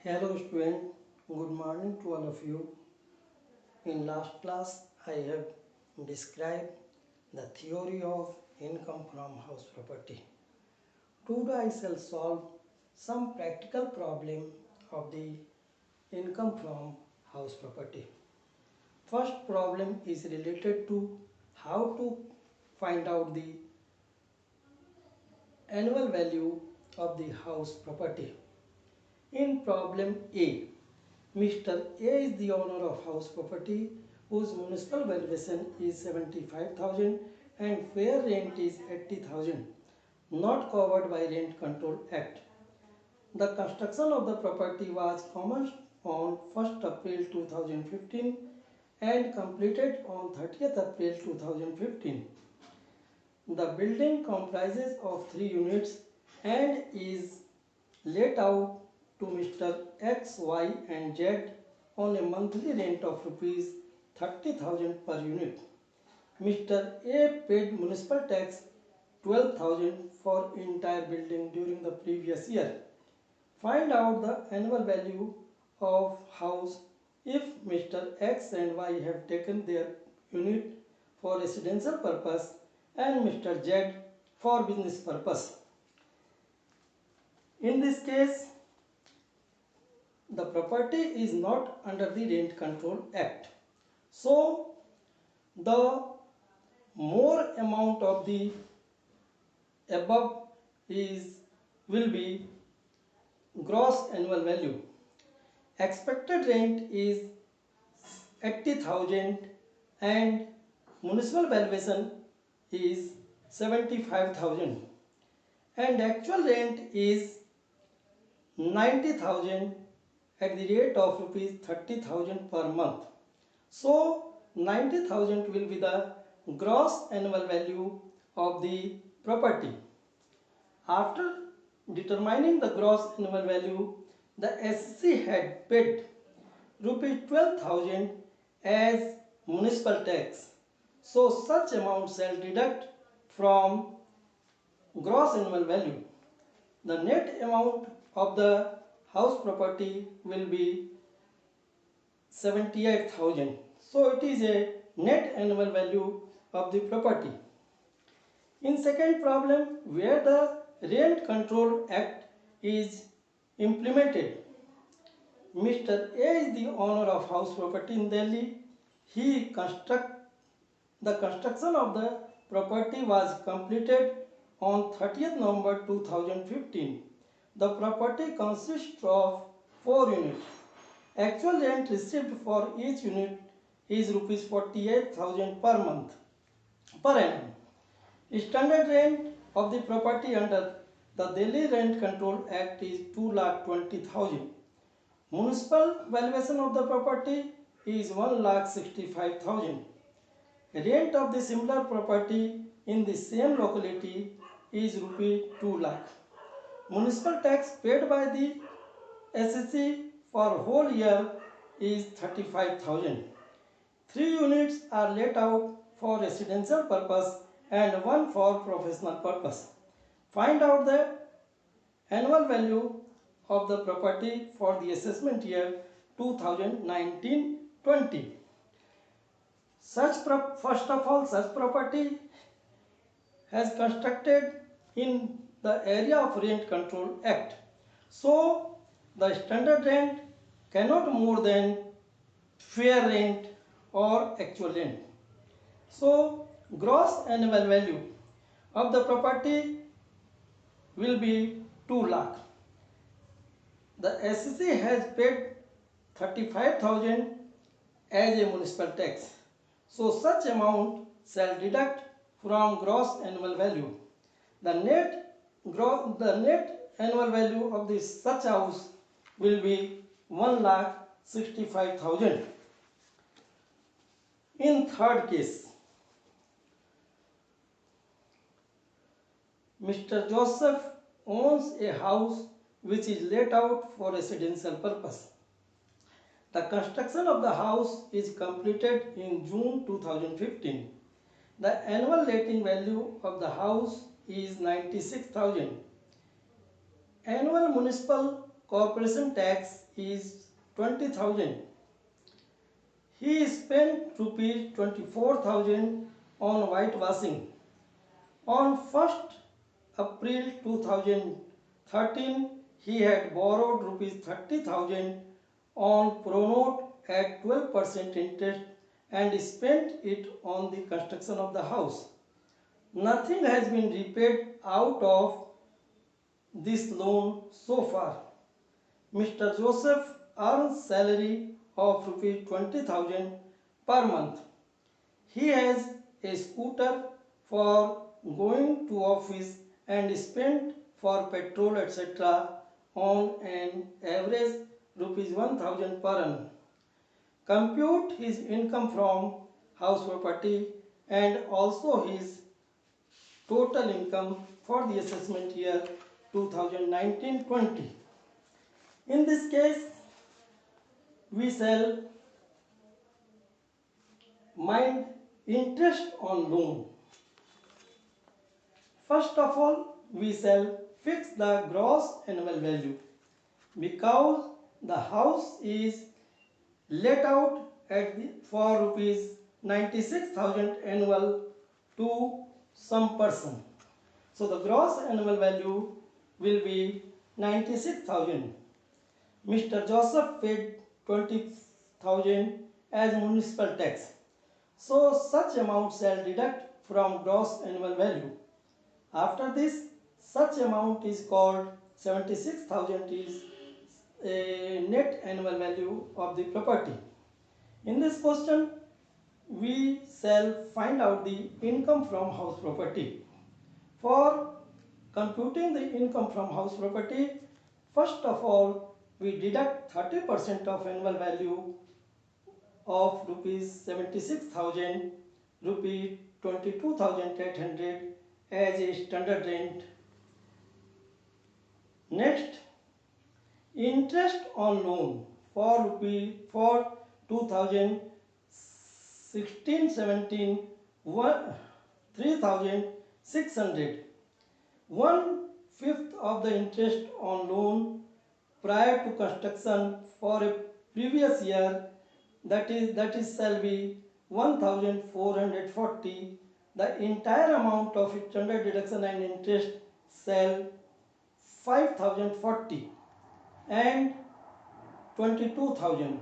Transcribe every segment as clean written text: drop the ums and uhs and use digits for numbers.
Hello student, good morning to all of you. In last class I have described the theory of income from house property. Today I shall solve some practical problem of the income from house property. First problem is related to how to find out the annual value of the house property. In problem A, Mr. A is the owner of house property whose municipal valuation is 75,000 and fair rent is 80,000, not covered by Rent Control Act. The construction of the property was commenced on 1st April 2015 and completed on 30th April 2015. The building comprises of 3 units and is let out to Mr. X, Y and Z on a monthly rent of rupees 30,000 per unit. Mr. A paid municipal tax 12,000 for entire building during the previous year. Find out the annual value of house if Mr. X and Y have taken their unit for residential purpose and Mr. Z for business purpose. In this case, the property is not under the Rent Control Act. So, the more amount of the above will be gross annual value. Expected rent is 80,000 and municipal valuation is 75,000 and actual rent is 90,000 at the rate of rupees 30,000 per month. So 90,000 will be the gross annual value of the property. After determining the gross annual value, the SC had paid rupees 12,000 as municipal tax. So such amount shall deduct from gross annual value. The net amount of the house property will be 78,000. So it is a net annual value of the property. In second problem, where the Rent Control Act is implemented, Mr. A is the owner of house property in Delhi. The construction of the property was completed on 30th November 2015. The property consists of 4 units. Actual rent received for each unit is rupees 48,000 per month per annum. Standard rent of the property under the Delhi Rent Control Act is 2,20,000. Municipal valuation of the property is 1,65,000. Rent of the similar property in the same locality is rupee 2 lakh. Municipal tax paid by the SSC for whole year is 35,000. 3 units are let out for residential purpose and 1 for professional purpose. Find out the annual value of the property for the assessment year 2019-20. First of all, such property has constructed in the area of Rent Control Act. So, the standard rent cannot more than fair rent or actual rent. So, gross annual value of the property will be 2 lakh. The SCC has paid 35,000 as a municipal tax. So, such amount shall deduct from gross annual value. The net annual value of this such house will be 1,65,000. In third case, Mr. Joseph owns a house which is let out for residential purpose. The construction of the house is completed in June 2015. The annual letting value of the house is 96,000. Annual municipal corporation tax is 20,000. He spent rupees 24,000 on whitewashing. On 1st April 2013, he had borrowed rupees 30,000 on pronote at 12% interest and spent it on the construction of the house. Nothing has been repaid out of this loan so far. Mr. Joseph earns salary of rupees 20,000 per month. He has a scooter for going to office and spent for petrol etc. on an average rupees 1,000 per annum. Compute his income from house property and also his total income for the assessment year 2019-20. In this case, we shall mind interest on loan. First of all, we shall fix the gross annual value because the house is let out for rupees 96,000 annual to some person. So the gross annual value will be 96,000. Mr. Joseph paid 20,000 as municipal tax. So such amount shall deduct from gross annual value. After this, such amount is called 76,000 is a net annual value of the property. In this question, we shall find out the income from house property. For computing the income from house property, first of all, we deduct 30% of annual value of rupees 76,000, rupees 22,800 as a standard rent. Next, interest on loan for 2016-17 3,600. 1/5 of the interest on loan prior to construction for a previous year, that is shall be 1,440. The entire amount of standard deduction and interest shall 5,040 and 22,000.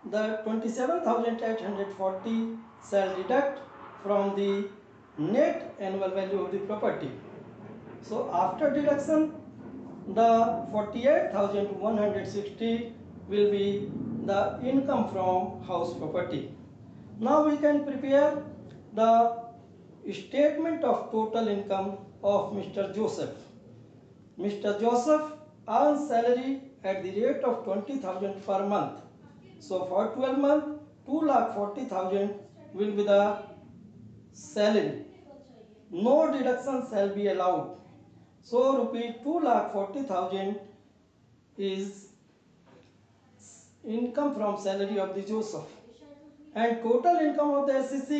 The 27,840 shall deduct from the net annual value of the property. So after deduction, the 48,160 will be the income from house property. Now we can prepare the statement of total income of Mr. Joseph. Mr. Joseph earns salary at the rate of 20,000 per month. So for 12 months, 2,40,000 will be the salary. No deduction shall be allowed. So rupees 2,40,000 is income from salary of the Joseph. And total income of the SEC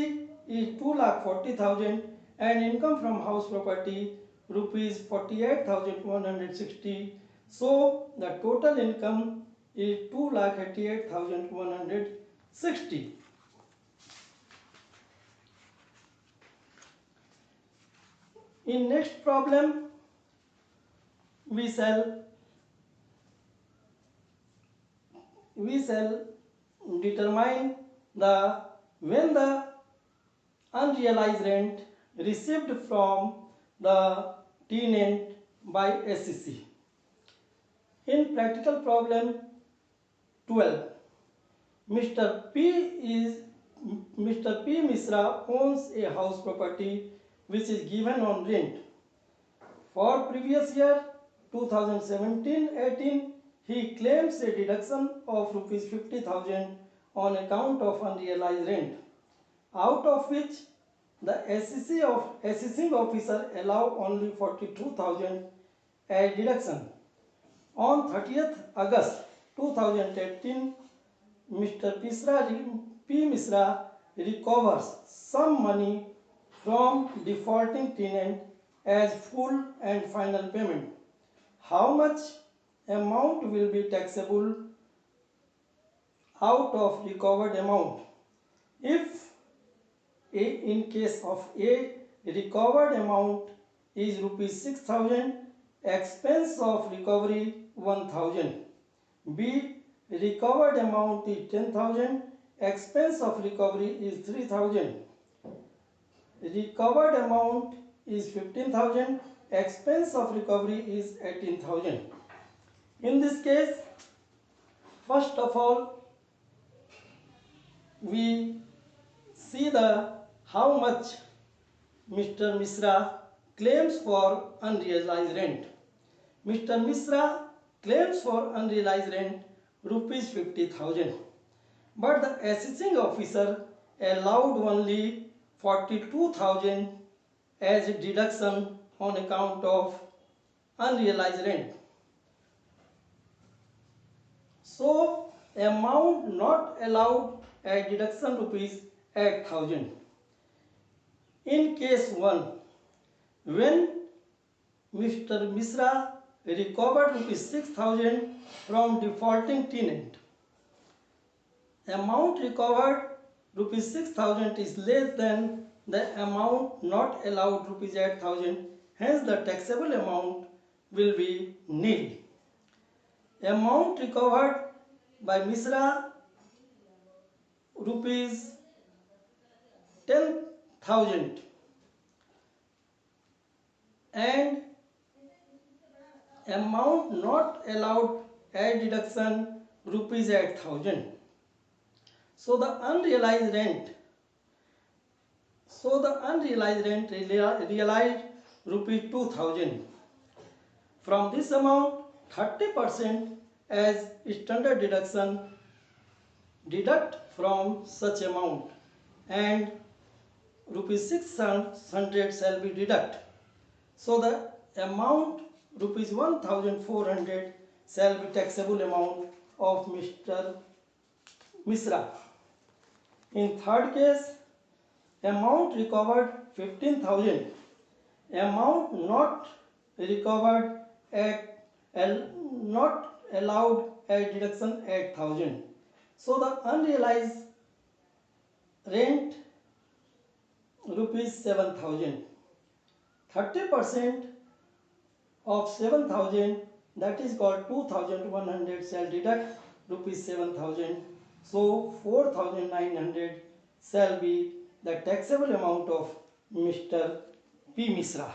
is 2,40,000 and income from house property rupees 48,160. So the total income is 2,88,160. In next problem, we shall determine when the unrealized rent received from the tenant by SEC. In practical problem 12, Mr. P. Misra owns a house property which is given on rent. For previous year 2017-18, he claims a deduction of rupees 50,000 on account of unrealized rent, out of which the assessing officer allow only 42,000 as deduction. On 30th August 2018, Mr. P. Misra recovers some money from defaulting tenant as full and final payment. How much amount will be taxable out of recovered amount. If in case of A, recovered amount is rupees 6,000, expense of recovery 1,000. B, recovered amount is 10,000, expense of recovery is 3,000. Recovered amount is 15,000, expense of recovery is 18,000. In this case, first of all, we see the how much Mr. Misra claims for unrealized rent. Mr. Misra claims for unrealized rent rupees 50,000, but the assessing officer allowed only 42,000 as a deduction on account of unrealized rent. So, amount not allowed as deduction rupees 8,000. In case 1, when Mr. Misra recovered rupees 6,000 from defaulting tenant, amount recovered rupees 6,000 is less than the amount not allowed rupees 8,000, hence the taxable amount will be nil. Amount recovered by Misra rupees 10,000 and amount not allowed as deduction rupees 8,000. So the unrealized rent realized rupees 2,000. From this amount, 30% as standard deduction deduct from such amount and rupees 600 shall be deduct. So the amount rupees 1,400 shall be taxable amount of Mr. Misra. In third case, amount recovered 15,000, amount not recovered at not allowed at deduction 8,000. So the unrealized rent rupees 7,000. 30% of 7,000, that is called 2,100 shall deduct rupees 7,000. So 4,900 shall be the taxable amount of Mr. P. Misra.